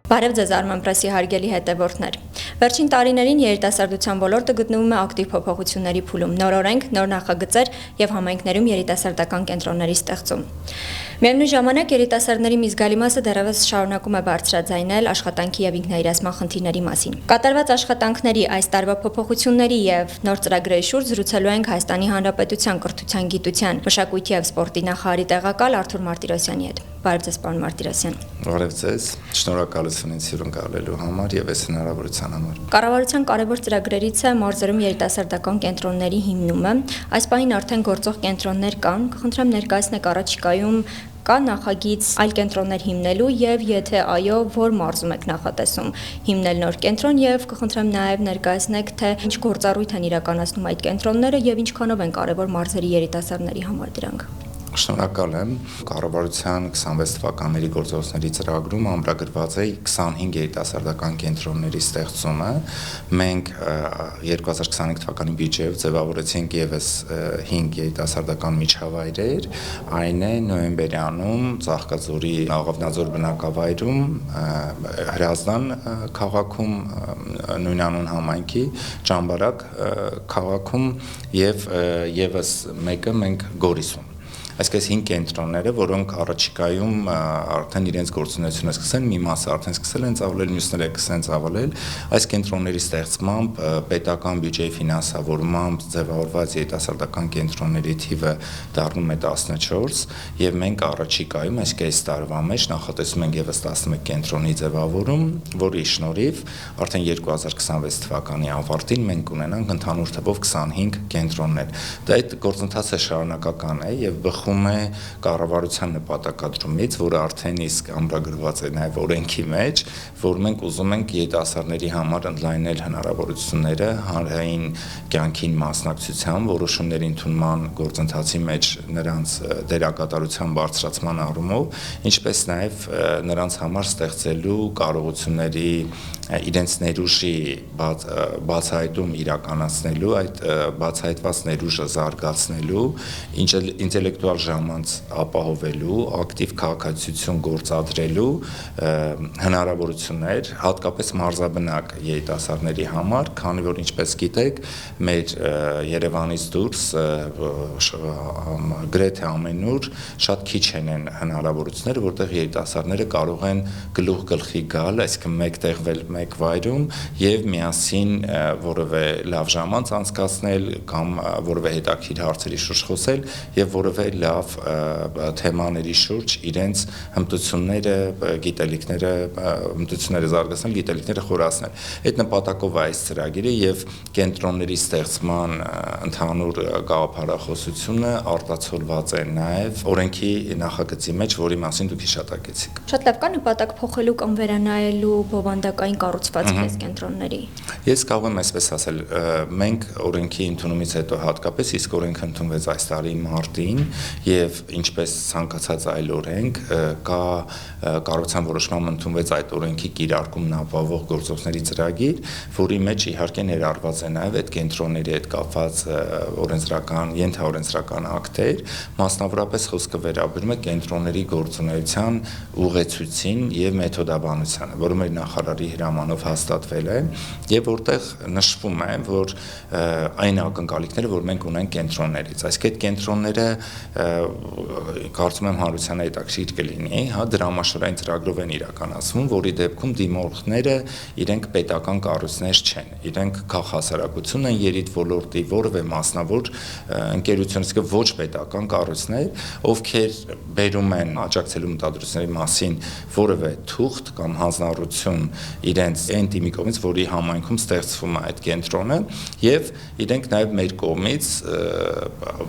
Բարև ձեզ Armen Press-ի հարգելի հետևորդներ։ Վերջին տարիներին երիտասարդության ոլորտը գտնվում է ակտիվ փոփոխությունների փուլում, նոր օրենք, նոր նախագծեր եւ համայնքներում երիտասարդական կենտրոնների ստեղծում։ Միևնույն ժամանակ երիտասարդների մի զգալի մասը դեռևս շարունակում է բարձրաձայնել աշխատանքի եւ ինքնահիրացման խնդիրների մասին։ Կատարված աշխատանքների այս տարվա փոփոխությունների եւ նոր ծրագրերի շուրջ զրուցելու ենք Հայաստանի Հանրապետության կրթության, գիտության, մշակույթի եւ սպորտի նախարարի տեղակալ Արթուր Մարտիրոսյանի հետ։ Բարև ձեզ, պարոն Մարտիրոսյան։ Բարև ձեզ, շնորհակալություն ինձ հյուրընկալելու համար եւ այս հնարավորության համար։ Կառավարության կարևոր ծրագրերից է մարզերում երիտասարդական կենտրոնների հիմնումը։ Այս պահին արդեն գործող կենտրոններ կան, կխնդրեմ ներկայացնեք առաջիկայում կա նախագիծ այլ կենտրոններ հիմնելու եւ եթե այո, որ մարզում եք նախատեսում հիմնել նոր կենտրոն եւ կխնդրեմ նաեւ ներկայացնեք թե ինչ գործառույթ են իրականացնում այդ կենտրոնները եւ ինչքանով են կարեւոր մարզերի երիտասարդների համար դրանք։ Շնորհակալ եմ։ Կառավարության 26 թվականների գործողությունների ծրագրում ամրագրված է 25 երիտասարդական կենտրոնների ստեղծումը։ Մենք 2025 թվականի բյուջեով ձևավորեցինք եւս 5 երիտասարդական միջավայրեր, այն է նոյեմբերյանում Ծաղկաձորի Աղավնաձոր բնակավայրում, Հրազդան քաղաքում նույնանուն համայնքի, Ճամբարակ քաղաքում եւ եւս մեկը մենք Գորիսում։ Այսինքն 5 կենտրոնները, որոնք առաջիկայում արդեն իրենց գործունեությունը սկսեն, մի մասը արդեն սկսել են ծավալել, մյուսները կսկսեն ծավալել։ Այս կենտրոնների ստեղծմամբ պետական բյուջեի ֆինանսավորմամբ ձևավորված երիտասարդական կենտրոնների թիվը դառնում է 14 եւ մենք առաջիկայում, այսինքն այս տարվա մեջ նախատեսում ենք եւս 11 կենտրոնի ձևավորում, որի շնորհիվ արդեն 2026 թվականի ավարտին մենք ունենանք ընդհանուր թվով 25 կենտրոններ։ Դա այդ գործընթացը շարունակական է եւ է կառավարության նպատակադրումից, որը արդեն իսկ ամրագրված է նաև օրենքի մեջ, որ մենք ուզում ենք երիտասարդների համար ընդլայնել հնարավորությունները հանրային կյանքին մասնակցության, որոշումների ընդունման գործընթացի մեջ նրանց դերակատարության բարձրացման առումով, ինչպես նաև նրանց համար ստեղծելու կարողությունների իրենց ներուժի բացահայտում իրականացնելու, այդ բացահայտված ներուժը զարգացնելու, ինտելեկտուալ ժամանց ապահովելու, ակտիվ քաղաքացիություն գործադրելու հնարավորություններ, հատկապես մարզաբնակ երիտասարդների համար, քանի որ ինչպես գիտեք, մեր Երևանից դուրս գրեթե ամենուր շատ քիչ են հնարավորությունները, որտեղ երիտասարդները կարող են գլուխ գլխի գալ, այսինքն մեկտեղ մեկ վայրում եւ միասին որևէ լավ ժամանց անցկացնել կամ որևէ հետաքրքիր հարցերի շուրջ խոսել եւ որևէ լավ թեմաների շուրջ իրենց հմտությունները, գիտելիքները, հմտությունները զարգացնել, գիտելիքները խորացնել։ Այդ նպատակով է այս ծրագիրը եւ կենտրոնների ստեղծման ընդհանուր գաղափարախոսությունը արտացոլված է նաեւ օրենքի նախագծի մեջ, որի մասին դուք հիշատակեցիք։ Շատ լավ, կա նպատակ փոխելու կամ վերանայելու բովանդակային կառուցվածքի այս կենտրոնների։ Ես կարող եմ այսպես ասել, մենք օրենքի ընդունումից հետո հատկապես իսկ օրենքը ընդունվեց այս տարի մարտին եւ ինչպես ցանկացած այլ օրենք կա կառավարության որոշմամբ ընդունվեց այդ օրենքի կիրարկումն ապահովող գործողությունների ծրագիր, որի մեջ իհարկե ներառված է նաեւ այդ կենտրոնների հետ կապված օրենսդրական, ենթաօրենսդրական ակտեր, մասնավորապես խոսքը վերաբերում է կենտրոնների գործունեության ուղեցույցին եւ մեթոդաբանությանը, որը մեր նախարարի հրամանով հաստատվել է եւ որտեղ նշվում է, որ այն ակնկալիքները, որ մենք ունենք կենտրոններից, այսինքն այդ կենտրոնները կարծում եմ հանրության հետաքրքիր կլինի, հա, դրամաշորային ծրագրով են իրականացվում, որի դեպքում դիմորդները իրենք պետական կառույցներ չեն, իրենք քաղաքասարակություն են երիտ ոլորտի որևէ մասնավոր ընկերություն, իսկ ոչ պետական կառույցներ, ովքեր բերում են աջակցելու մտադրությունների մասին որևէ թուղթ կամ հանձնառություն իրենց այն թիմի կողմից, որի համայնքում ստեղծվում է այդ կենտրոնը, եւ իրենք նաեւ մեր կողմից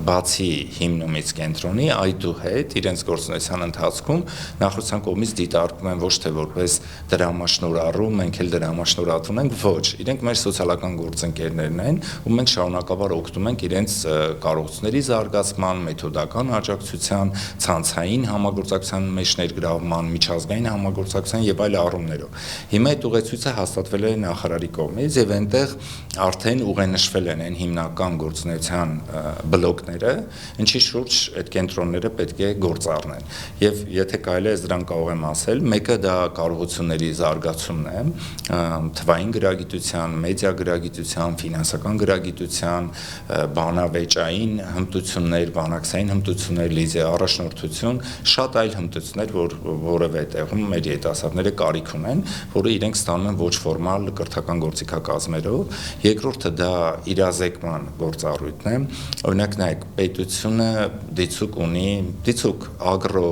բացի հիմնումից կենտրոնի այդուհետ իրենց գործունեության ընթացքում նախարարության կողմից դիտարկվում են ոչ թե որպես դրամաշնորհառու, մենք էլ դրամաշնորհատուն ենք, ոչ, իրենք մեր սոցիալական գործընկերներն են, ու մենք շարունակաբար օգնում ենք իրենց կարողությունների զարգացման, մեթոդական աջակցության, ցանցային համագործակցության մեջ ներգրավման, միջազգային համագործակցության եւ այլ առումներով։ Հիմա այդ ուղեցույցը հաստատվել է նախարարի կողմից եւ այնտեղ արդեն ուղենշվել են այն հիմնական գործունեության բլոկները, ինչի շուրջ այդ կենտրոնները պետք է գործ առնեն։ Եվ եթե կարելի է դրան կարող եմ ասել, մեկը դա կարողությունների զարգացումն է, թվային գրագիտության, մեդիա գրագիտության, ֆինանսական գրագիտության, բանավեճային հմտություններ, բանակցային հմտություններ, լիզե առաջնորդություն, շատ այլ հմտություններ, որ որևէ տեղում մեր երիտասարդները կարիք ունեն, որը իրենք ստանում են ոչ ֆորմալ կրթական գործիքակազմերով։ Երկրորդը դա իրազեկման գործառույթն է։ Օրինակ նայեք, պետությունը դիցուկ ագրո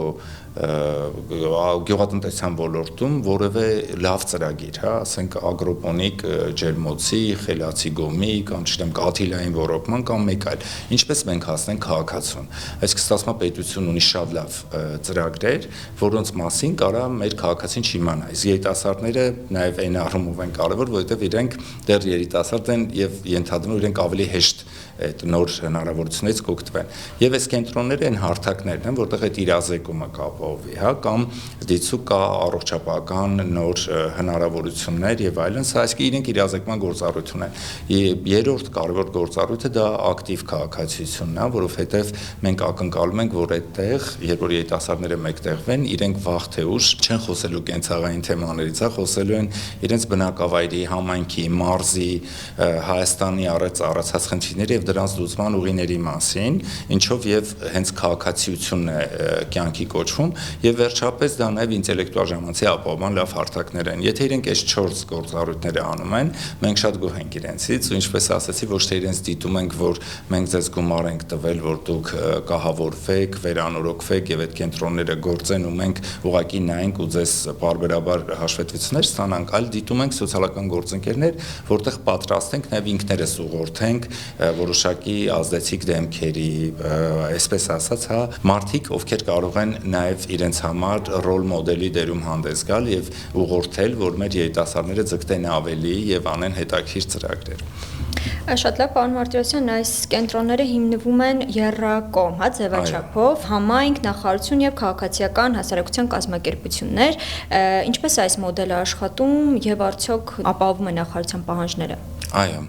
գյուղատնտեսության ոլորտում որևէ լավ ծրագիր, հա, ասենք ագրոպոնիկ ջերմոցի, խելացի գոմի կամ չգիտեմ կաթիլային ոռոգման կամ մեկ այլ, ինչպես մենք հասնենք քաղաքացուն։ Այսինքն ստացվում է պետություն ունի շատ լավ ծրագրեր, որոնց մասին կարա մեր քաղաքացին չիմանա։ Իսկ երիտասարդները նաև այն առումով են կարևոր, որովհետև իրենք դեռ երիտասարդ են եւ ենթադրում իրենք ավելի հեշտ այդ նոր հնարավորություններից կօգտվեն։ Եվ այս կենտրոնները այն հարթակներն են, որտեղ այդ իրազեկումը կապահովի, հա, կամ դիցուկ կա առողջապահական նոր հնարավորություններ եւ այլն, սա այսինքն իրենք իրազեկման գործառույթ ունեն։ Երրորդ կարևոր գործառույթը դա ակտիվ քաղաքացիությունն է, որովհետեւ մենք ակնկալում ենք, որ այդտեղ, երբ որ երիտասարդները մեկտեղվեն, իրենք վաղ թե ուշ չեն խոսելու կենցաղային թեմաներից, հա, խոսելու են իրենց բնակավայրի, համայնքի, մարզի, Հայաստանի առած խնդիրների եւ դրանց լուծման ուղիների մասին, ինչով եւ հենց քաղաքացիությունն է կյանքի կոչվում եւ վերջապես դա նաեւ ինտելեկտուալ ժամանցի ապահովման լավ հարթակներ են։ Եթե իրենք այս 4 գործառույթները անում են, մենք շատ գոհ ենք իրենցից ու ինչպես ասացի, ոչ թե իրենց դիտում ենք, որ մենք ձեզ գումար ենք տվել, որ դուք կահավորվեք, վերանորոգվեք եւ այդ կենտրոնները գործեն ու մենք ուղղակի նայենք ու ձեզ բարբերաբար հաշվետվություններ ստանանք, այլ դիտում ենք սոցիալական գործընկերներ, որտեղ պատրաստ ենք նաեւ ինքներս ուղղորդենք որոշակի ազդեցիկ դեմքերի, այսպես ասած, հա, մարդիկ, ովքեր կարող են նաև իրենց համար ռոլ մոդելի դերում հանդես գալ եւ ուղղորդել, որ մեր երիտասարդները ձգտեն ավելի եւ անեն հետաքրքիր ծրագրեր։ Շատ լավ, պարոն Մարտիրոսյան, այս կենտրոնները հիմնվում են եռակողմ, հա, ձևաչափով, համայնք, նախարարություն եւ քաղաքացիական հասարակության կազմակերպություններ, ինչպես այս մոդելը աշխատում եւ արդյոք ապահովում է նախարարության պահանջները։ Այո,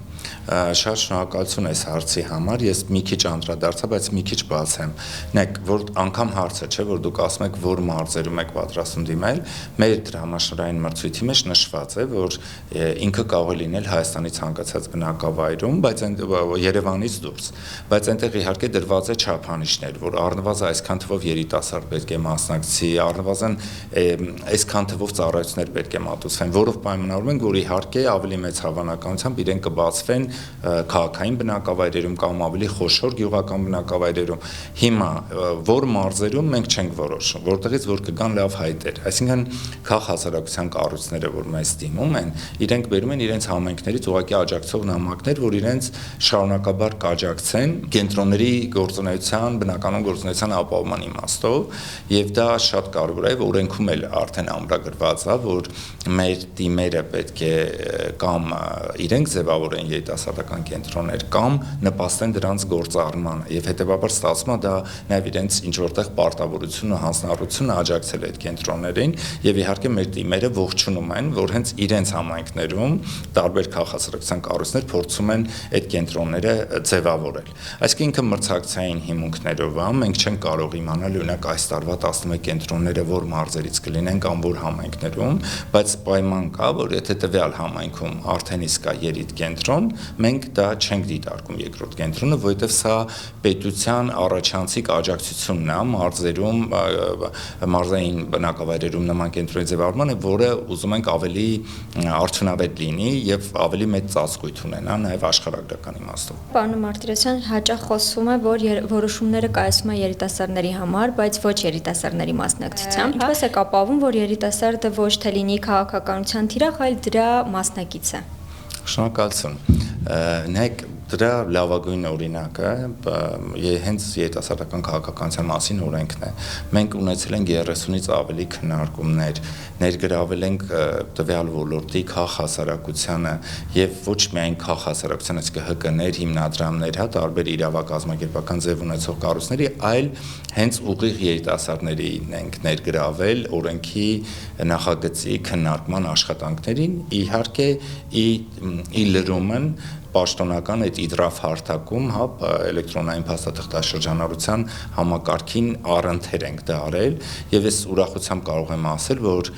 շատ շնորհակալություն այս հարցի համար, ես մի քիչ անդրադարձա, բայց մի քիչ բացեմ։ Նայեք, որ անգամ հարցը չէ, որ դուք ասում եք, որ մարզերում եք պատրաստում դիմել, մեր դրամաշնորհային մրցույթի մեջ նշված է, որ ինքը կարող է լինել Հայաստանի ցանկացած բնակավայրում, բայց Երևանից դուրս, բայց այնտեղ իհարկե դրված է չափանիշներ, որ առնվազն այսքան թվով երիտասարդ պետք է մասնակցի, առնվազն այսքան թվով ծառայություններ պետք է մատուցվեն, որով պայմանավորում ենք, որ իհարկե ավելի մեծ հավանականությամբ իրենք կբացվեն քաղաքային բնակավայրերում կամ ավելի խոշոր գյուղական բնակավայրերում։ Հիմա որ մարզերում մենք չենք որոշում, որտեղից որ կգան լավ հայտեր, այսինքն քաղաքացիական կառույցները, որ մեզ դիմում են, իրենք բերում են իրենց համայնքներից ուղղակի աջակցող նամակներ, որ իրենց շարունակաբար կաջակցեն կենտրոնների գործունեության, բնականոն գործունեության ապահովման իմաստով, եւ դա շատ կարևոր է, օրենքում էլ արդեն ամրագրված է, որ մեր թիմերը պետք է կամ իրենք ձևավորեն երիտասարդական կենտրոններ կամ նպաստեն դրանց գործառմանը եւ հետեւաբար ստացվում է դա նաեւ իրենց ինչ որտեղ պարտավորությունն ու հանձնառությունը աջակցել այդ կենտրոններին եւ իհարկե մեր թիմերը ողջունում են, որ հենց իրենց համայնքներում տարբեր քաղաքացիական կառույցներ փորձում են այդ կենտրոնները ձևավորել։ Այսինքն ինքը մրցակցային հիմունքներով է, մենք չենք կարող իմանալ օրինակ այս տարվա 11 կենտրոնները որ մարզերից կլինեն կամ որ համայնքներում, բայց պայման կա, որ եթե տվյալ համայնքում արդեն իսկ կա երիտ կենտրոն, մենք դա չենք դիտարկում երկրորդ կենտրոնը, որովհետև սա պետության առաջանցիկ աջակցությունն է մարզերում, մարզային բնակավայրերում նման կենտրոնի ձևավորմանը, որը ուզում ենք ավելի արդյունավետ լինի եւ ավելի մեծ ծածկույթ ունենա նաեւ աշխարհագրական իմաստով։ Պարոն Մարտիրոսյան, հաճախ խոսվում է, որ որոշումները կայացում են երիտասարդների համար, բայց ոչ երիտասարդների մասնակցությամբ։ Ինչպես է ապահովում, որ երիտասարդը ոչ թե լինի քաղաքականության թիրախ, այլ դրա մասնակից է։ Շնորհակալություն։ Նայեք, դրա լավագույն օրինակը հենց երիտասարդական քաղաքականության մասին օրենքն է։ Մենք ունեցել ենք 30-ից ավելի քննարկումներ, ներգրավել ենք տվյալ ոլորտի քաղաքասարակությանը եւ ոչ միայն քաղաքասարակությանը, այսինքն ՀԿ-ներ, հիմնադրամներ, հա, տարբեր իրավակազմակերպական ձև ունեցող կառույցների, այլ հենց ուղիղ երիտասարդներին ենք ներգրավել օրենքի նախագծի քննարկման աշխատանքներին, իհարկե ի լրումն պաշտոնական այդ իդրաֆ հարթակում, էլեկտրոնային փաստաթղթաշրջանառության համակարգին առընթեր ենք դա արել, եւ ես ուրախությամբ կարող եմ ասել, որ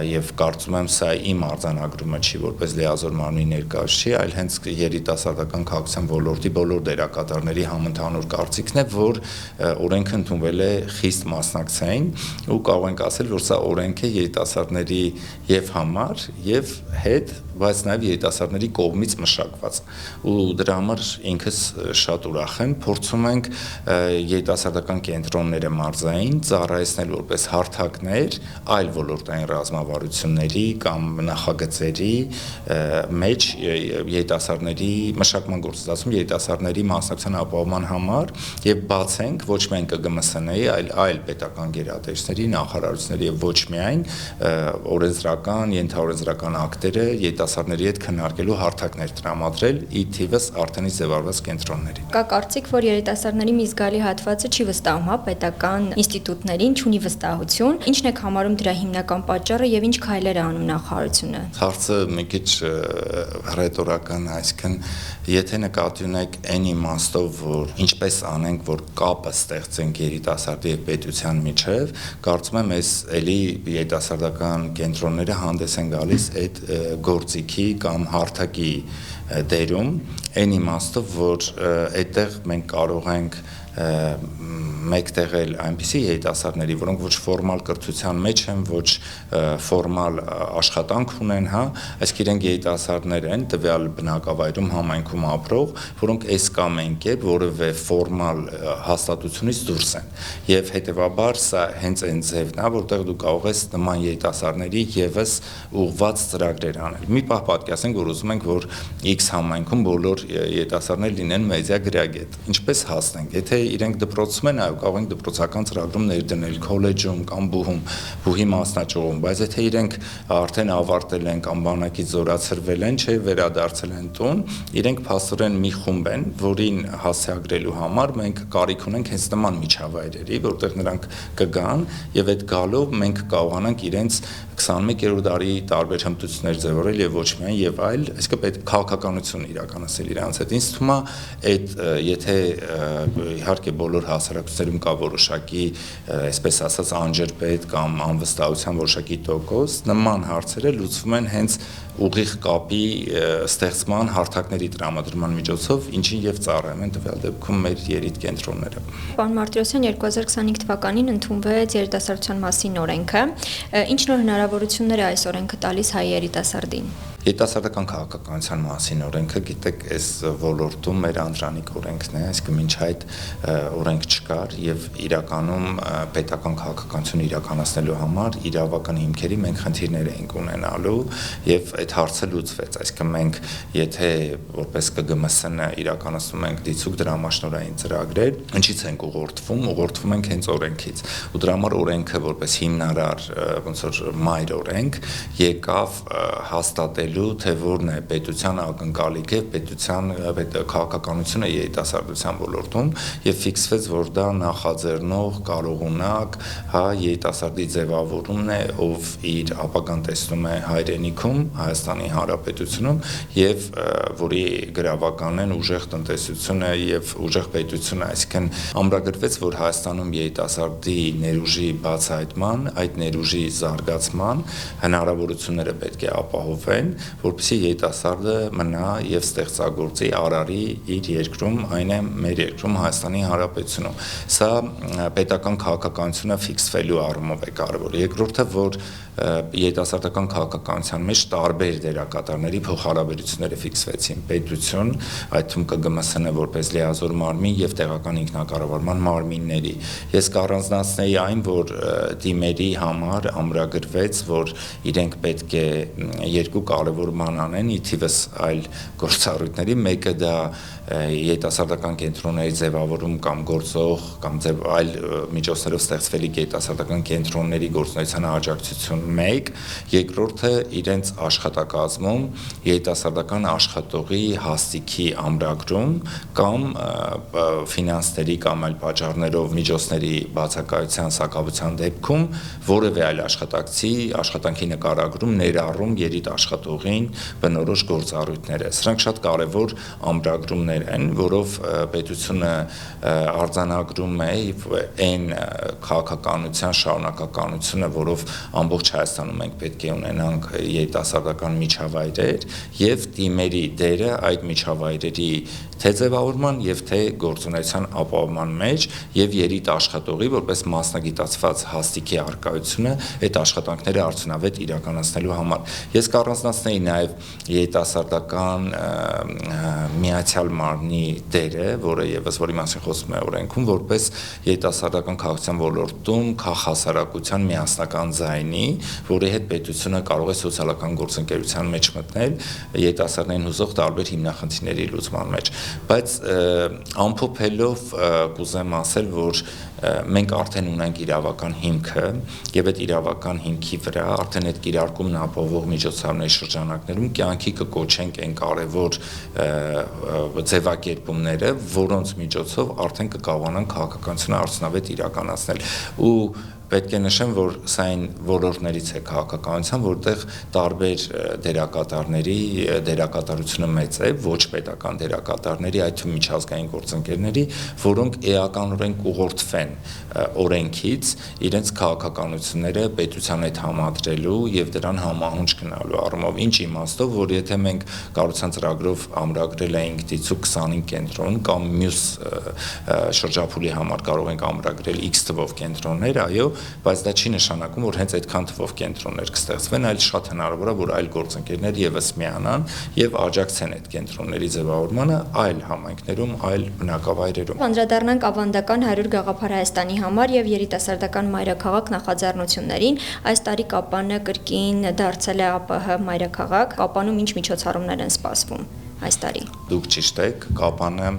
եւ կարծում եմ սա իմ արձանագրումը չի, որպես լիազոր մարմնի ներկայացուցիչ, այլ հենց երիտասարդական քաղաքացիական ոլորտի բոլոր դերակատարների համընդհանուր կարծիքն է, որ օրենքը ընդունվել է խիստ մասնակցային ու կարող ենք ասել, որ սա օրենք է երիտասարդների եւ համար եւ հետ, բայց նաեւ երիտասարդների կողմից մշակված ու դրա համար ինքս շատ ուրախ եմ, փորձում ենք երիտասարդական կենտրոնները մարզային ծառայեցնել որպես հարթակներ այլ ոլորտային ռազմավարությունների կամ նախագծերի մեջ երիտասարդների մշակման գործընթացում երիտասարդների մասնակցության ապահովման համար եւ բացենք ոչ միայն ԿԳՄՍՆ-ի, այլ պետական գերատեսչների, նախարարությունների եւ ոչ միայն օրենսդրական, ենթաօրենսդրական ակտերը երիտասարդների հետ քննարկելու հարթակներ տրամադրել ի թիվս արդեն ձևավորված կենտրոնների։ Կա կարծիք, որ երիտասարդների մի զգալի հատվածը չի վստահում պետական ինստիտուտներին, չունի վստահություն։ Ինչն է համարում դրա հիմնական պատճառը եւ ինչ քայլեր է անում նախարարությունը։ Հարցը մի քիչ ռետորական, այսինքն եթե նկատի ունեք այն իմաստով, որ ինչպես անենք, որ կապը ստեղծենք երիտասարդի եւ պետության միջեւ, կարծում եմ այս էլի երիտասարդական կենտրոնները հանդես են գալիս այդ գործիքի կամ հարթակի դերում, այն իմաստով, որ այդտեղ մենք կարող ենք մեկտեղել այնպիսի երիտասարդների, որոնք ոչ ֆորմալ կրթության մեջ են, ոչ ֆորմալ աշխատանք ունեն, այսինքն իրենք երիտասարդներ են տվյալ բնակավայրում, համայնքում ապրող, որոնք այս կամ այն կերպ որևէ ֆորմալ հաստատությունից դուրս են։ Եվ հետեւաբար սա հենց այն ձևն է, որտեղ դու կարող ես նման երիտասարդների եւս ուղղված ծրագրեր անել։ Մի պահ պատկերացնենք, որ ուզում ենք, որ X համայնքում բոլոր երիտասարդներ լինեն մեդիա գրագետ։ Ինչպես հասնենք, եթե իրենք դպրոցում են, այո, կարող ենք դպրոցական ծրագրում ներդնել, քոլեջում կամ բուհի մասնաճյուղում, բայց եթե իրենք արդեն ավարտել են կամ բանակից զորացրվել են, չէ, վերադարձել են տուն, իրենք փաստորեն մի խումբ են, որին հասցեագրելու համար մենք կարիք ունենք հենց նման միջավայրերի, որտեղ նրանք կգան եւ այդ գալով մենք կարողանանք իրենց 21-րդ դարի տարբեր հմտություններ ձևավորել եւ ոչ միայն եւ այլ, այսինքն պետք քաղաքականություն իրականացնել իրանց հետ։ Ինձ թվում է այդ եթե իհարկե բոլոր հասարակություններում կա որոշակի, այսպես ասած, անջրպետ կամ անվստահության որոշակի տոկոս, նման հարցերը լուծվում են հենց ուղիղ կապի ստեղծման հարթակների տրամադրման միջոցով, ինչին եւ ծառայում են տվյալ դեպքում մեր երիտ կենտրոնները։ Պարոն Մարտիրոսյան, 2025 թվականին ընդունվեց երիտասարդության մասին օրենքը, ինչ նոր հնարավորություններ է այս օրենքը տալիս հայ երիտասարդին։ Երիտասարդական քաղաքականության մասին օրենքը, գիտեք, այս ոլորտում մեր անդրանիկ օրենքն է, այսինքն մինչ այդ օրենք չկար եւ իրականում պետական քաղաքականություն իրականացնելու համար իրավական հիմքերի մենք խնդիրներ էինք ունենալու եւ այդ հարցը լուծվեց, այսինքն մենք եթե որպես ԿԳՄՍՆ իրականացնում ենք դիցուք դրամաշնորհային ծրագրեր, ինչից ենք ուղղորդվում ենք հենց օրենքից ու դրա համար օրենքը որպես հիմնարար ոնց որ մայր օրենք եկավ հաստատել թե որն է պետության ակնկալիք է պետության քաղաքականությունը երիտասարդության ոլորտում եւ ֆիքսվեց, որ դա նախաձեռնող կարողունակ երիտասարդի ձևավորումն է, ով իր ապագան տեսնում է հայրենիքում, Հայաստանի Հանրապետությունում եւ որի գրավականն են ուժեղ տնտեսությունը եւ ուժեղ պետությունը, այսինքն ամրագրվեց, որ Հայաստանում երիտասարդի ներուժի բացահայտման, այդ ներուժի զարգացման հնարավորությունները պետք է ապահովեն, որպեսզի երիտասարդը մնա եւ ստեղծագործի արարի իր երկրում, այն է մեր երկրում Հայաստանի Հանրապետությունում։ Սա պետական քաղաքականությունը ֆիքսվելու առումով է կարևոր։ Երկրորդը, որ երիտասարդական քաղաքականության մեջ տարբեր դերակատարների փոխհարաբերությունները ֆիքսվեցին։ Պետություն, այդ թվում ԿԳՄՍՆ որպես լիազոր մարմին եւ տեղական ինքնակառավարման մարմինների։ Ես կառանձնացնեի այն, որ դիմերի համար ամրագրվեց, որ իրենք պետք է երկու կարևոր բան անեն, ի թիվս այլ գործառույթների, մեկը դա երիտասարդական կենտրոնների ձևավորում կամ գործող կամ այլ միջոցներով ստեղծվելիք երիտասարդական կենտրոնների գործունեության աջակցություն մեկ, երկրորդը իրենց աշխատակազմում երիտասարդական աշխատողի հաստիքի ամրագրում կամ ֆինանսների կամ այլ պատճառներով միջոցների բացակայության սակավության դեպքում որևէ այլ աշխատակցի աշխատանքի նկարագրում ներառում երիտասարդ ուղին բնորոշ գործառույթները։ Սրանք շատ կարևոր ամրագրումներ են, որով պետությունը արձանագրում է այն քաղաքականության շարունակականությունը, որով ամբողջ Հայաստանում մենք պետք է ունենանք երիտասարդական միջավայրեր եւ թիմերի դերը այդ միջավայրերի թե ձևավորման եւ թե գործունեության ապահովման մեջ եւ երիտաշխատողի որպես մասնագիտացված հաստիքի արկայությունը այդ աշխատանքները արդյունավետ իրականացնելու համար։ Ես կառանձնացնեի նաեւ երիտասարդական միացյալ մարմնի դերը, որի մասին խոսում է օրենքում, որպես երիտասարդական քաղաքացիական ոլորտում քաղաքասարակության միասնական ձայնի, որի հետ պետությունը կարող է սոցիալական գործընկերության մեջ մտնել երիտասարդներին հուզող տարբեր հիմնախնդիրների լուծման մեջ։ Բայց ամփոփելով կուզեմ ասել, որ մենք արդեն ունենք իրավական հիմքը եւ այդ իրավական հիմքի վրա արդեն այդ կիրարկումն ապահովող միջոցառումների շրջանակներում կյանքի կկոչենք այն կարևոր ձևակերպումները, որոնց միջոցով արդեն կկարողանանք քաղաքականությունը արդյունավետ իրականացնել ու պետք է նշեմ, որ սա այն ոլորտներից է քաղաքականության, որտեղ տարբեր դերակատարների դերակատարությունը մեծ է, ոչ պետական դերակատարների, այդ թվում միջազգային գործընկերների, որոնք էականորեն կուղղորդվեն օրենքից իրենց քաղաքականությունները պետության հետ համադրելու եւ դրան համահունչ գնալու առումով։ Ինչ իմաստով, որ եթե մենք կառուցության ծրագրով ամրագրել էինք դիցու 25 կենտրոն կամ մյուս շրջափուլի համար կարող ենք ամրագրել X թվով կենտրոններ, այո, բայց դա չի նշանակում, որ հենց այդքան թվով կենտրոններ կստեղծվեն, այլ շատ հնարավոր է, որ այլ գործընկերներ եւս միանան եւ աջակցեն այդ կենտրոնների ձևավորմանը այլ համայնքներում, այլ բնակավայրերում։ Անդրադառնանք ավանդական 100 գաղափար Հայաստանի համար եւ երիտասարդական մայրաքաղաք նախաձեռնություններին։ Այս տարի Կապանը կրկին դարձել է ԱՊՀ մայրաքաղաք։ Կապանում ինչ միջոցառումներ են սպասվում այս տարի։ Դուք ճիշտ եք, Կապանը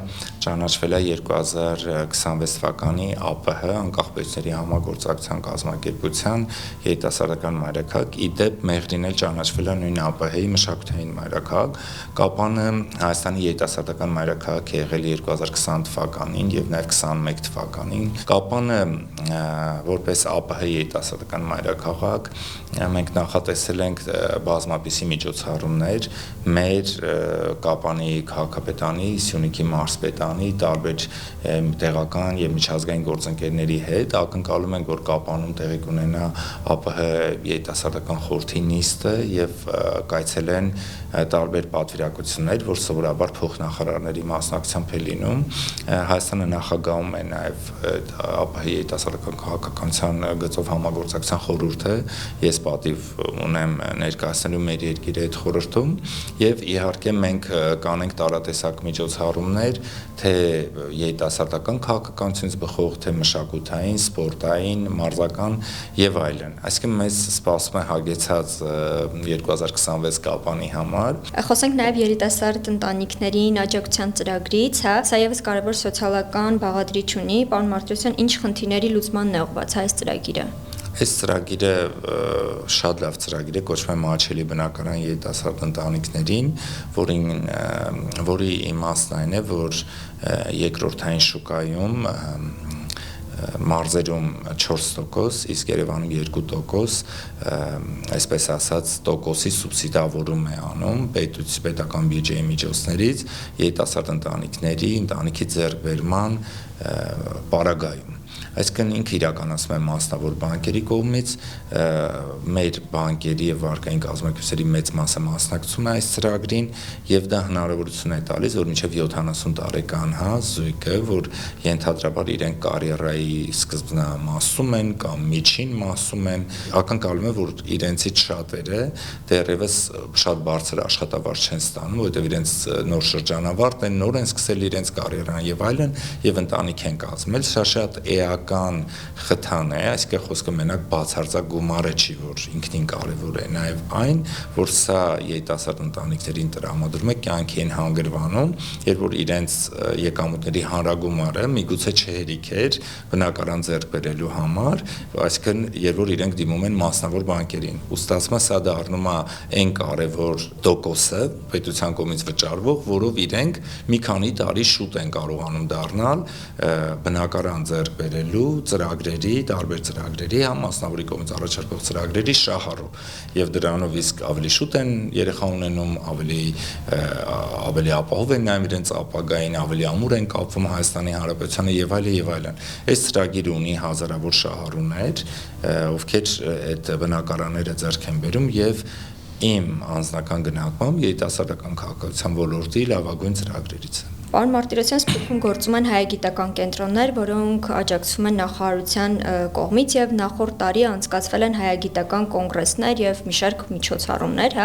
ճանաչվել է 2026 թվականի ԱՊՀ անկախ պետությունների համագործակցության կազմակերպության երիտասարդական մայրաքաղաք, իդեպ Մեղրին էլ ճանաչվել է նույն ԱՊՀ-ի մշակութային մայրաքաղաք։ Կապանը Հայաստանի երիտասարդական մայրաքաղաք է եղել 2020 թվականին եւ նաեւ 21 թվականին։ Կապանը որպես ԱՊՀ երիտասարդական մայրաքաղաք մենք նախատեսել ենք բազմապիսի միջոցառումներ մեր Կապանի քաղաքապետանի, Սյունիքի մարզպետանի, տարբեր տեղական եւ միջազգային գործընկերների հետ ակնկալում ենք, որ Կապանում տեղի կունենա ԱՊՀ երիտասարդական խորհրդի նիստը եւ կայցելեն տարբեր պատվիրակություններ, որ սովորաբար փոխնախարարների մասնակցությամբ է լինում։ Հայաստանը նախագահում է նաեւ ԱՊՀ երիտասարդական քաղաքականության գծով համագործակցության խորհուրդը։ Ես պատիվ ունեմ ներկայացնելու մեր երկիրի այդ խորհրդում եւ իհարկե մենք կանենք տարատեսակ միջոցառումներ, թե երիտասարդական քաղաքականությունից բխող, թե մշակութային, սպորտային, մարզական եւ այլն։ Այսինքն մեզ սպասում է հագեցած 2026 Կապանի համար։ Խոսենք նաեւ երիտասարդ ընտանիքներին աջակցության ծրագրից, հա, սա եւս կարևոր սոցիալական բաղադրիչ ունի, պարոն Մարտիրոսյան, ինչ խնդիրների լուծմանն է ուղղված այս ծրագիրը։ Այս ծրագիրը շատ լավ ծրագիր է, կոչվում է Մահաչելի բնակարան երիտասարդ ընտանիքներին, որի իմաստն այն է, որ երկրորդային շուկայում մարզերում 4%, իսկ Երևանում 2%, այսպես ասած, տոկոսի սուբսիդավորում է անում պետական բյուջեի միջոցներից երիտասարդ ընտանիքի ձեռքբերման պարագայում։ Այսինքն ինքը իրականացում է մասնավոր բանկերի կողմից, մեր բանկերի եւ վարկային կազմակերպությունների մեծ մասը մասնակցում է այս ծրագրին եւ դա հնարավորություն է տալիս, որ մինչեւ 70 տարեկան զույգը, որ ենթադրաբար իրենք կարիերայի սկզբնամասում են կամ միջին մասում են, ակնկալում է, որ իրենցից շատերը դեռևս շատ բարձր աշխատավարձ չեն ստանում, որովհետեւ իրենց նոր շրջանավարտ են, նոր են սկսել իրենց կարիերան եւ այլն եւ ընտանիք են կազմել, շատ էական խթան է, այսինքն խոսքը մենակ բացարձակ գումարը չի, որ ինքնին կարևոր է, նաև այն, որ սա երիտասարդ ընտանիքներին տրամադրում է կյանքի են հանգրվանում, երբ որ իրենց եկամուտների հանրագումարը միգուցե չհերիք էր բնակարան ձեռք բերելու համար, այսինքն երբ որ իրենք դիմում են մասնավոր բանկերին, ու ստացվում է սա դառնում է այն կարևոր տոկոսը պետության կողմից վճարվող, որով իրենք մի քանի տարի շուտ են կարողանում դառնալ բնակարան ձեռք բերելու լինելու ծրագրերի, տարբեր ծրագրերի, մասնավորի կողմից առաջարկող ծրագրերի շահառու եւ դրանով իսկ ավելի շուտ են երեխա ունենում, ավելի ապահով են նայում իրենց ապագային, ավելի ամուր են կապվում Հայաստանի Հանրապետությանը եւ այլն։ Այս ծրագիրը ունի հազարավոր շահառուներ, ովքեր այդ բնակարանները ձեռք են բերում եւ իմ անձնական գնահատմամբ երիտասարդական քաղաքացիության ոլորտի լավագույն ծրագրերից է։ Պարոն Մարտիրոսյան, Սփյուռքում գործում են հայագիտական կենտրոններ, որոնք աջակցվում են նախարարության կողմից եւ նախորդ տարի անցկացվել են հայագիտական կոնգրեսներ եւ մի շարք միջոցառումներ,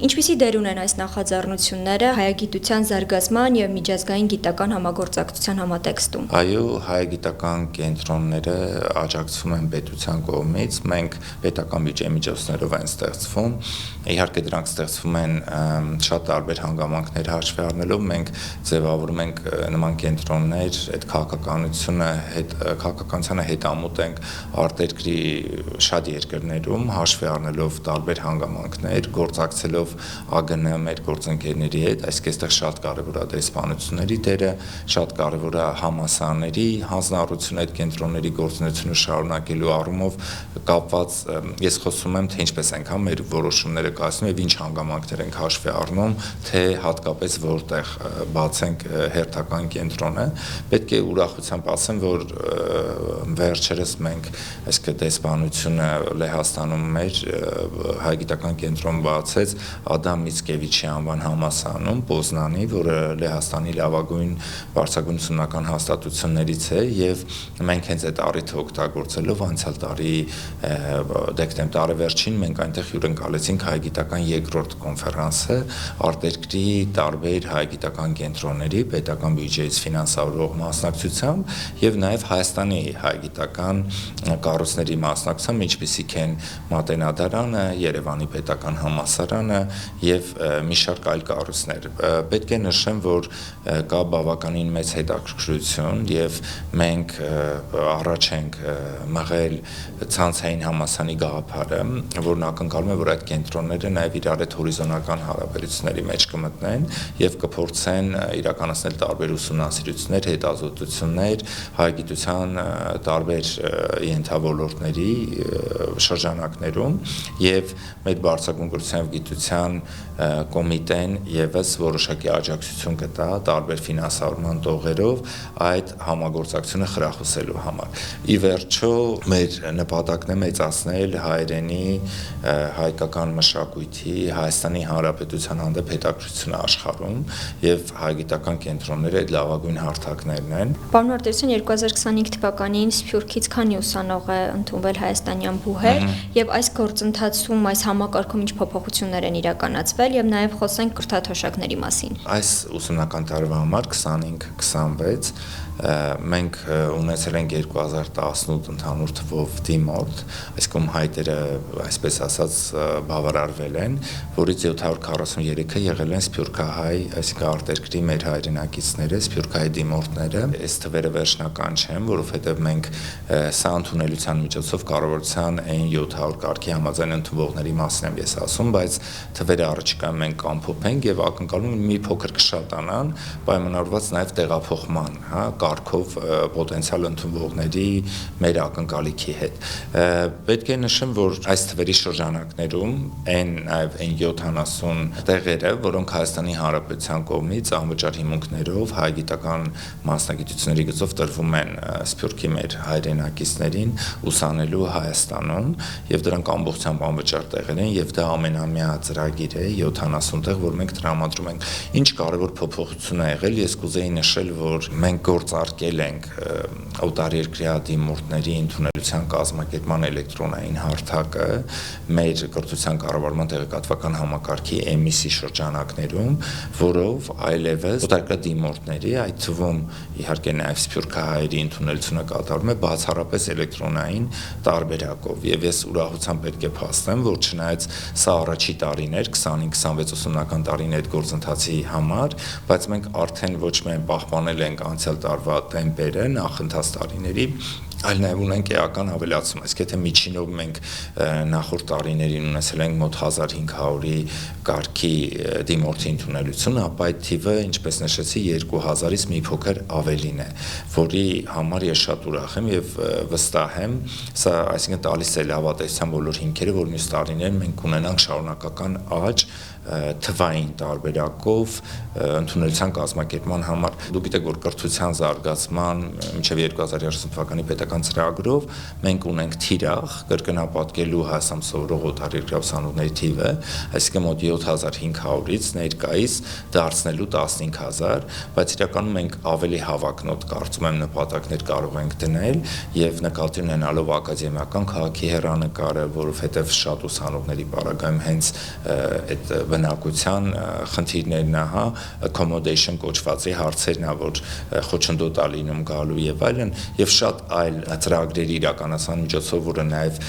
Ինչպիսի դեր ունեն այս նախաձեռնությունները հայագիտության զարգացման եւ միջազգային գիտական համագործակցության համատեքստում։ Այո, հայագիտական կենտրոնները աջակցվում են պետության կողմից, մենք պետական բյուջեի միջոցներով են ստեղծվում, իհարկե դրանք ստեղծվում են շատ տարբեր հանգամանքներ հաշվի առնելով, մենք ձևավորում ենք նման կենտրոններ, այդ քաղաքականությանը հետամուտ ենք արտերկրի շատ երկրներում, հաշվի առնելով տարբեր հանգամանքներ, գործակցելով ԱԳՆ մեր գործընկերների հետ, այսինքն այստեղ շատ կարևոր է դեսպանությունների դերը, շատ կարևոր է համալսարանների հանձնառությունը այդ կենտրոնների գործունեությունը շարունակելու առումով կապված, ես խոսում եմ, թե ինչպես ենք մեր որոշումները կայացնում եւ ինչ հանգամանքներ ենք հաշվի առնում, թե հատկապես որտեղ բացենք հերթական կենտրոնը, պետք է ուրախությամբ ասեմ, որ վերջերս մենք այսինքն դեսպանությունը Լեհաստանում մեր հայագիտական կենտրոն բացեց Ադամ Միցկևիչի անվան համալսարանում Պոզնանի, որը Լեհաստանի լավագույն բարձրագույն ուսումնական հաստատություններից է եւ մենք հենց այդ առիթը օգտագործելով անցյալ տարի դեկտեմբեր տարեվերջին մենք այնտեղ հյուրընկալեցինք հայագիտական երկրորդ կոնֆերանսը արտերկրի տարբեր հայագիտական կենտրոնների պետական բյուջեից ֆինանսավորող մասնակցությամբ եւ նաեւ Հայաստանի հայագիտական կառույցների մասնակցությամբ, ինչպիսիք են Մատենադարանը, Երևանի պետական համալսարանը եւ մի շարք այլ կառույցներ։ Պետք է նշեմ, որ կա բավականին մեծ հետաքրքրություն եւ մենք առաջ ենք մղել ցանցային համալսարանի գաղափարը, որն ակնկալում է, որ այդ կենտրոնները նաեւ իրար հետ հորիզոնական հարաբերությունների մեջ կմտնեն եւ կփորձեն իրականացնել տարբեր ուսումնասիրություններ, հետազոտություններ հայագիտության տարբեր ենթավոլորտների շրջանակներում եւ մեր բարձրագույն կրթության եւ գիտության կոմիտեն եւս որոշակի աջակցություն կտա տարբեր ֆինանսավորման տողերով այդ համագործակցությունը խրախուսելու համար։ Ի վերջո մեր նպատակն է մեծացնել հայրենի հայկական մշակույթի Հայաստանի Հանրապետության հանդեպ հետաքրքրությունը աշխարհում եւ հայագիտական կենտրոնները այդ լավագույն հարթակներն են։ Պարոն Մարտիրոսյան, 2025 թվականին Սփյուռքից քանի ուսանող է ընդունվել հայաստանյան բուհեր եւ այս գործընթացում այս համակարգում ինչ փոփոխություններ են իրականացվել եւ նաեւ խոսենք կրթաթոշակների մասին։ Այս ուսումնական տարվա համար 25-26 մենք ունեցել ենք 2018 ընդհանուր թվով դիմորդ, այսինքն հայտերը, այսպես ասած, բավարարվել են, որից 743-ը եղել են սփյուռքահայ, այսինքն արտերկրի մեր հայրենակիցները, սփյուռքահայ դիմորդները։ Այս թվերը վերջնական չեն, որովհետև մենք սա ընդունելության միջոցով կառավարության այն 700 կարգի համաձայն ընդունվողների մասին եմ ես ասում, բայց թվերը առաջիկայում մենք կամփոփենք եւ ակնկալում ենք մի փոքր կշատանան, պայմանավորված նաեւ տեղափոխման, կարգով պոտենցիալ ընդունվողների մեր ակնկալիքի հետ։ Պետք է նշեմ, որ այս թվերի շրջանակներում այն նաև այն 70 տեղերը, որոնք Հայաստանի Հանրապետության կողմից անվճար հիմունքներով հայագիտական մասնագիտությունների գծով տրվում են Սփյուռքի մեր հայրենակիցներին ուսանելու Հայաստանում, եւ դրանք ամբողջությամբ անվճար տեղեր են եւ դա ամենամյա ծրագիր է 70 տեղ, որ մենք տրամադրում ենք։ Ինչ կարևոր փոփոխություն ա եղել, ես կուզեի նշել, որ մենք գործարկել ենք օտարերկրյա դիմորդների ընդունելության կազմակերպման էլեկտրոնային հարթակը մեր կրթության կառավարման տեղեկատվական համակարգի EMIS-ի շրջանակներում, որով այլևս օտարերկրյա դիմորդների, այդ թվում իհարկե նաև սփյուռքահայերի ընդունելությունը կատարվում է բացառապես էլեկտրոնային տարբերակով եւ ես ուրախությամբ պետք է փաստեմ, որ չնայած սա առաջի տարին էր 25-26 ուսումնական տարին այդ գործընթացի համար, բայց մենք արդեն ոչ միայն պահպանել ենք անցյալ տարվա տարվա տեմպերը նախընթաց տարիների, այլ նաև ունենք էական ավելացում, այսինքն եթե միջինով մենք նախորդ տարիներին ունեցել ենք մոտ 1500-ի կարգի դիմորդի ընդունելություն, ապա այդ թիվը, ինչպես նշեցի, 2000-ից մի փոքր ավելին է, որի համար ես շատ ուրախ եմ եւ վստահ եմ, սա այսինքն տալիս է լավատեսության բոլոր հիմքերը, որ մյուս տարիներին մենք ունենանք շարունակական աճ թվային տարբերակով ընդունելության կազմակերպման համար։ Դուք գիտեք, որ կրթության զարգացման մինչև 2030 թվականի պետական ծրագրով մենք ունենք թիրախ կրկնապատկելու Հայաստան սովորող օտարերկրյա ուսանողների թիվը, այսինքն մոտ 7500-ից ներկայիս դարձնելու 15000, բայց իրականում մենք ավելի հավակնոտ կարծում եմ նպատակներ կարող ենք դնել եւ նկատի ունենալով ակադեմիական քաղաքի հեռանկարը, որովհետեւ շատ ուսանողների պարագայում հենց այդ բնակության խնդիրներն է, accommodation կոչվածի հարցերն է, որ խոչընդոտ է լինում գալու եւ այլն, եւ շատ այլ ծրագրերի իրականացման միջոցով, որը նաեւ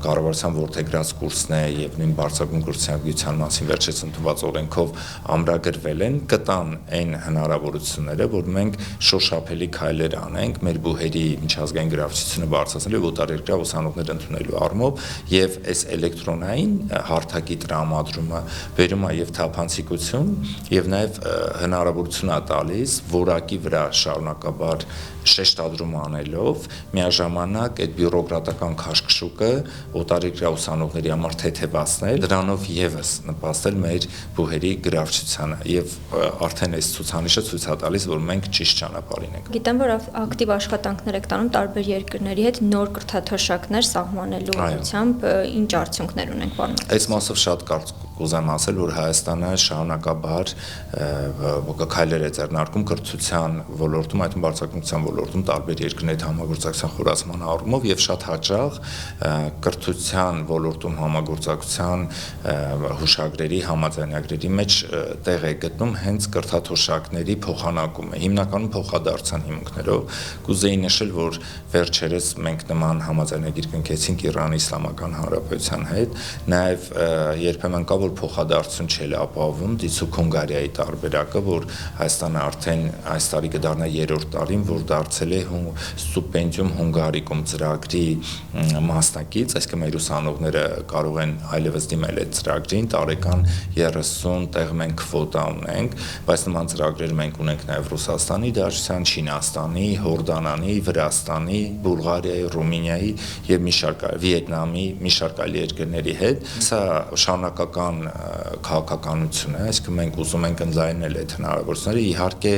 կառավարության որդեգրած կուրսն է եւ նույն բարձրագույն կուրսության մասին վերջերս ընդունված օրենքով ամրագրվել են, կտան այն հնարավորությունները, որ մենք շոշափելի քայլեր անենք մեր բուհերի միջազգային գրավչությունը բարձրացնելու եւ օտարերկրյա ուսանողներ ընդունելու առումով եւ այս էլեկտրոնային հարթակի տրամադրումը վերում է եւ թափանցիկություն եւ նաեւ հնարավորություն է տալիս որակի վրա շարունակաբար շեշտադրում անելով միաժամանակ այդ բյուրոկրատական քաշքշուկը օտարերկրյա ուսանողների համար թեթևացնել, դրանով եւս նպաստել մեր բուհերի գրավչությանը եւ արդեն այս ցուցանիշը ցույց է տալիս, որ մենք ճիշտ ճանապարհին ենք։ Գիտեմ, որ ակտիվ աշխատանքներ եք տանում տարբեր երկրների հետ նոր կրթաթոշակներ սահմանելու ուղղությամբ, ինչ արդյունքներ ունենք բանալ։ Այս մասով շատ կուզեմ ասել, որ Հայաստանը շարունակաբար քայլեր է ձեռնարկում կրթության ոլորտում, այդ բարձրակրթության ոլորտում տարբեր երկրների հետ համագործակցության խորացման առումով եւ շատ հաճախ կրթության ոլորտում համագործակցության հուշագրերի համաձայնագրերի մեջ տեղ է գտնում հենց կրթաթոշակների փոխանակումը, հիմնականում փոխադարձության հիմունքներով։ Կուզեի նշել, որ վերջերս մենք նման համաձայնագիր կնքեցինք Իրանի Իսլամական Հանրապետության հետ, նաեւ երբեմն կա որ փոխադարձություն չէ ապահովում դիցուք Հունգարիայի տարբերակը, որ Հայաստանը արդեն այս տարի կդառնա 3-րդ տարին, որ դարձել է ստիպենդիում Հունգարիկում ծրագրի մասնակից, այսինքն մեր ուսանողները կարող են այլևս դիմել այդ ծրագրին, տարեկան 30 տեղ մենք քվոտա ունենք, բայց նման ծրագրեր մենք ունենք նաև Ռուսաստանի Դաշնության, Չինաստանի, Հորդանանի, Վրաստանի, Բուլղարիայի, Ռումինիայի եւ մի շարք Վիետնամի մի շարք այլ երկրների հետ։ Սա շարունակական քաղաքականություն է, այսինքն մենք ուզում ենք ընդլայնել այդ հնարավորությունները, իհարկե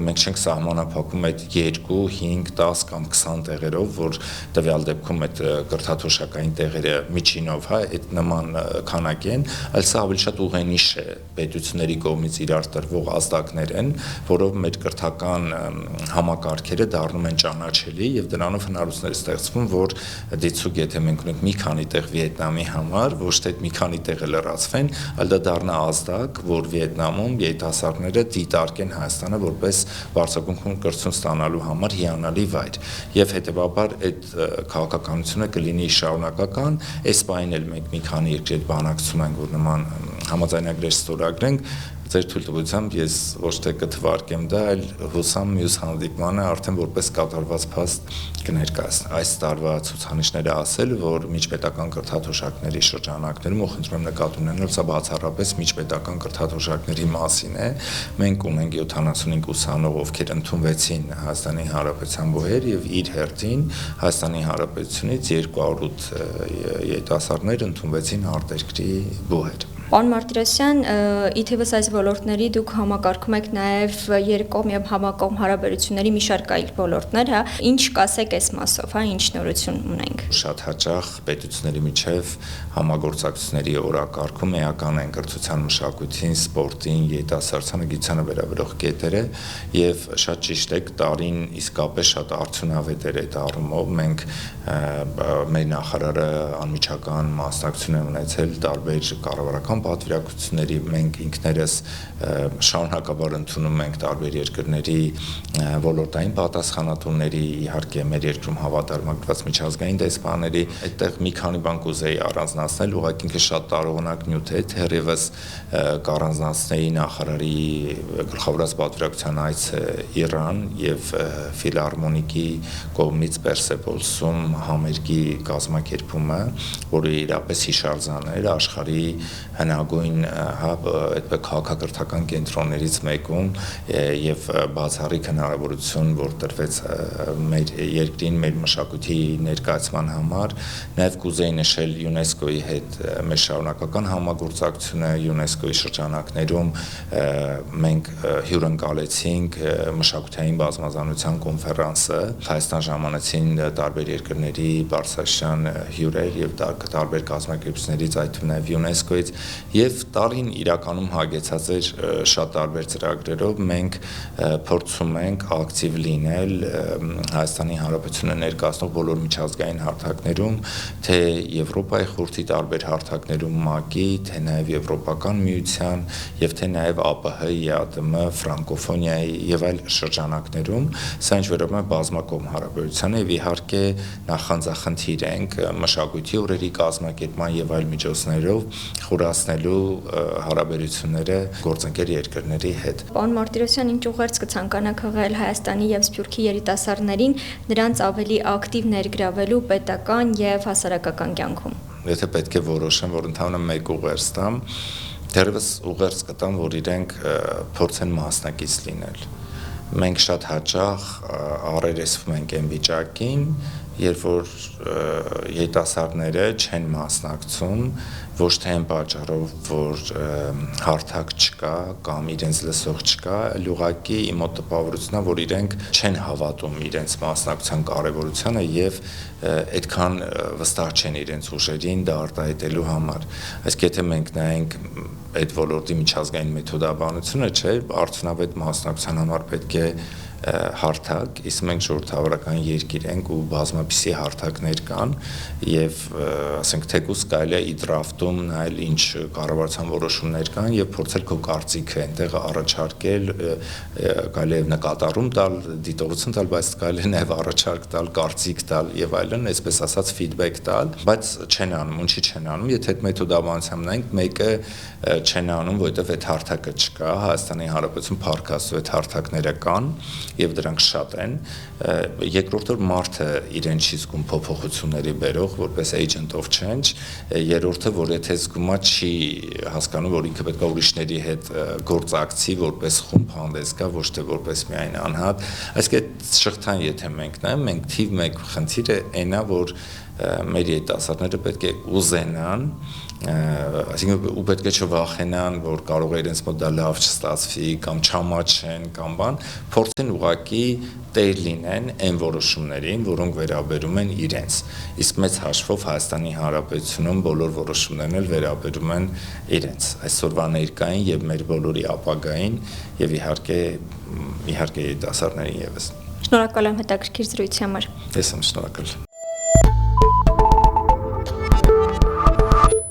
մենք չենք սահմանափակում այդ 2, 5, 10 կամ 20 տեղերով, որ տվյալ դեպքում այդ կրթաթոշակային տեղերը միջինով, այդ նման քանակ են, այլ սա ավելի շատ ուղենիշ է պետությունների կողմից իրար տրվող ազդակներ են, որով մեր կրթական համակարգերը դառնում են ճանաչելի եւ դրանով հնարավորություններ ստեղծվում, որ դիցուք եթե մենք ունենք մի քանի տեղ Վիետնամի համար, ոչ թե մի քանի տեղը լրացվեն, այլ դա դառնա ազդակ, որ Վիետնամում երիտասարդները դիտարկեն Հայաստանը որպես բարձրագույն կրթություն ստանալու համար հիանալի վայր եւ հետեւաբար այդ քաղաքականությունը կլինի շարունակական, այս պահին էլ մենք մի քանի երկրի հետ բանակցում ենք, որ նման համաձայնագրեր ստորագրենք, ձեր թույլտվությամբ ես ոչ թե կթվարկեմ դա, այլ հուսամ մյուս հանդիպմանը արդեն որպես կատարված փաստ կներկայացնեմ։ Այս տարվա ցուցանիշները ասել, որ միջպետական կրթաթոշակների շրջանակներում, ու խնդրում եմ նկատի ունենալ, սա բացառապես միջպետական կրթաթոշակների մասին է, մենք ունենք 75 ուսանող, ովքեր ընդունվեցին Հայաստանի Հանրապետության բուհեր եւ իր հերթին Հայաստանի Հանրապետությունից 208 երիտասարդներ ընդունվեցին արտերկրի բուհեր։ Պարոն Մարտիրոսյան, իթևս այս ոլորտների դուք համակարգում եք նաև երկկողմ եւ համակողմ հարաբերությունների մի շարք այլ ոլորտներ, հա, ինչ կասեք այս մասով, հա, ինչ նորություն ունենք։ Շատ հաճախ պետությունների միջև համագործակցությունների օրակարգում էական են կրթության, մշակույթին, սպորտին, երիտասարդությանը, գիտությանը վերաբերող կետերը եւ շատ ճիշտ է, տարին իսկապես շատ արդյունավետ էր այդ առումով։ Մենք մեր նախարարը անմիջական մասնակցություն է ունեցել տարբեր կառավարական պատվիրակությունների մենք ինքներս շարունակաբար ընդունում ենք տարբեր երկրների ոլորտային պատասխանատուների, իհարկե մեր երկրում հավատարմագրված միջազգային դեսպանների, այդտեղ մի քանի բան կուզեի առանձնացնել, ուղղակի ինքը շատ տարողունակ նյութ է, թերևս կառանձնացնեի նախարարի գլխավորած պատվիրակության այցը Իրան եւ ֆիլհարմոնիկի կողմից Պերսեպոլսում համերգի կազմակերպումը, որը իրապես հիշարժան էր աշխարհի հնագույն այդպես քաղաքակրթական կենտրոններից մեկում եւ բացառիկ հնարավորություն, որ տրվեց մեր երկրին, մեր մշակույթի ներկայացման համար, նաեւ կուզեի նշել ՅՈՒՆԵՍԿՕ-ի հետ մեր շարունակական համագործակցությունը ՅՈՒՆԵՍԿՕ-ի շրջանակներում մենք հյուրընկալեցինք մշակութային բազմազանության կոնֆերանսը, Հայաստան ժամանեցին տարբեր երկրների բարձրաստիճան հյուրեր եւ տարբեր կազմակերպություններից, այդ թվում նաեւ ՅՈՒՆԵՍԿՕ-ից, եւ տարին իրականում հագեցած էր շատ տարբեր ծրագրերով, մենք փորձում ենք ակտիվ լինել Հայաստանի Հանրապետությունը ներկայացնող բոլոր միջազգային հարթակներում, թե Եվրոպայի խորհրդի տարբեր հարթակներում ՄԱԿ-ի, թե նաեւ Եվրոպական միության եւ թե նաեւ ԱՊՀ, ԵԱՏՄ, ֆրանկոֆոնիայի եւ այլ շրջանակներում, սա ինչ վերաբերում է բազմակողմ հարաբերությանը եւ իհարկե նախանձախնդիր ենք մշակույթի օրերի կազմակերպման եւ այլ միջոցներով խորացնելու հարաբերությունները գործընկեր երկրների հետ։ Պարոն Մարտիրոսյան, ինչ ուղերձ կցանկանաք հղել Հայաստանի եւ Սփյուռքի երիտասարդներին նրանց ավելի ակտիվ ներգրավելու պետական եւ հասարակական կյանքում։ Եթե պետք է որոշեմ, որ ընդհանրապես մեկ ուղերձ տամ, դեռևս ուղերձ կտամ, որ իրենք փորձեն մասնակից լինել։ Մենք շատ հաճախ առերեսվում ենք այն վիճակին, երբ որ երիտասարդները չեն մասնակցում, ոչ թե այն պատճառով, որ հարթակ չկա կամ իրենց լսող չկա, այլ ուղղակի իմ մոտ տպավորությունն է, որ իրենք չեն հավատում իրենց մասնակցության կարևորությանը եւ այդքան վստահ չեն իրենց ուժերին դա արտահայտելու համար։ Այսինքն եթե մենք նայենք այդ ոլորտի միջազգային մեթոդաբանությունը, չէ, արդյունավետ մասնակցության համար պետք է հարթակ, իսկ մենք ժողովրդավարական երկիր ենք ու բազմապիսի հարթակներ կան եւ ասենք թեկուզ կարելի է իդրաֆտում նայել ինչ կառավարության որոշումներ կան եւ փորձել քո կարծիքը այնտեղ առաջարկել, կարելի է նկատառում տալ, դիտողություն տալ, բայց կարելի է նաեւ առաջարկ տալ, կարծիք տալ եւ այլն, այսպես ասած ֆիդբեք տալ, բայց չեն անում, ինչի չեն անում, եթե այդ մեթոդաբանությամբ նայենք, մեկը չեն անում, որովհետեւ այդ հարթակը չկա, Հայաստանի Հանրապետություն փառքաստու այդ հարթակները կան եւ դրանք շատ են, երկրորդը որ մարդը իրեն չի զգում փոփոխությունների բերող որպես agent of change, երրորդը որ եթե զգում է չի հասկանում որ ինքը պետք է ուրիշների հետ գործակցի որպես խումբ հանդես գա, ոչ թե որպես միայն անհատ, այսինքն այդ շղթան եթե մենք նայենք, մենք թիվ 1 խնդիրը այնա որ մեր երիտասարդները պետք է ուզենան, այսինքն ու պետք է չվախենան, որ կարող է իրենց մոտ դա լավ չստացվի կամ չամաչեն կամ բան, փորձեն ուղղակի տեր լինեն այն որոշումներին, որոնք վերաբերում են իրենց։ Իսկ մեծ հաշվով Հայաստանի Հանրապետությունում բոլոր որոշումներն էլ վերաբերում են իրենց, այսօրվա ներկային եւ մեր բոլորի ապագային եւ իհարկե երիտասարդներին եւս։ Շնորհակալ եմ հետաքրքիր զրույցի համար։ Ես եմ շնորհակալ։